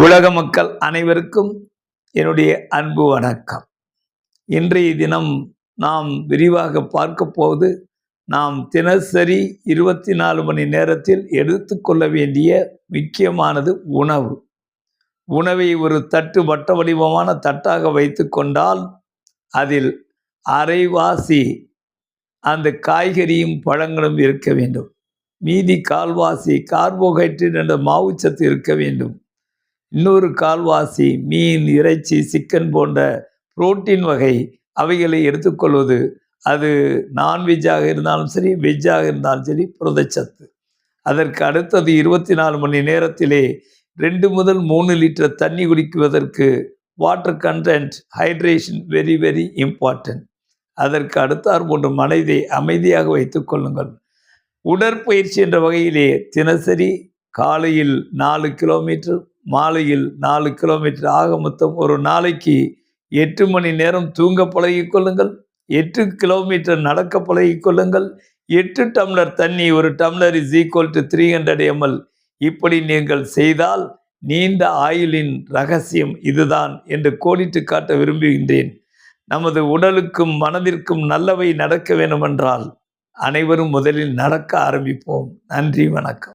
உலக மக்கள் அனைவருக்கும் என்னுடைய அன்பு வணக்கம். இன்றைய தினம் நாம் விரிவாக பார்க்க போவது நாம் தினசரி 24 மணி நேரத்தில் எடுத்துக்கொள்ள வேண்டிய முக்கியமானது உணவு. உணவை ஒரு தட்டு வட்ட வடிவமான தட்டாக வைத்து கொண்டால் அதில் அரைவாசி அந்த காய்கறியும் பழங்களும் இருக்க வேண்டும். மீதி கால்வாசி கார்போஹைட்ரேட் என்ற மாவுச்சத்து இருக்க வேண்டும். இன்னொரு கால்வாசி மீன், இறைச்சி, சிக்கன் போன்ற புரோட்டீன் வகை அவைகளை எடுத்துக்கொள்வது, அது நான்வெஜ்ஜாக இருந்தாலும் சரி, வெஜ்ஜாக இருந்தாலும் சரி, புரதச்சத்து. அதற்கு அடுத்தது 24 மணி நேரத்திலே 2 முதல் 3 லிட்டர் தண்ணி குடிக்குவதற்கு water content, hydration very very important. அதற்கு அடுத்தார் போன்ற மனதை அமைதியாக வைத்துக் கொள்ளுங்கள். உடற்பயிற்சி என்ற வகையிலே தினசரி காலையில் 4 கிலோமீட்டர், மாலையில் 4 கிலோமீட்டர், ஆக மொத்தம் ஒரு நாளைக்கு 8 மணி நேரம் தூங்க பழகிக்கொள்ளுங்கள். 8 கிலோமீட்டர் நடக்க பழகிக்கொள்ளுங்கள். 8 டம்ளர் தண்ணி, ஒரு tumbler is equal to 300 ml. இப்படி நீங்கள் செய்தால் நீண்ட ஆயுளின் ரகசியம் இதுதான் என்று கோடிட்டு காட்ட விரும்புகின்றேன். நமது உடலுக்கும் மனதிற்கும் நல்லவை நடக்க வேண்டுமென்றால் அனைவரும் முதலில் நடக்க ஆரம்பிப்போம். நன்றி, வணக்கம்.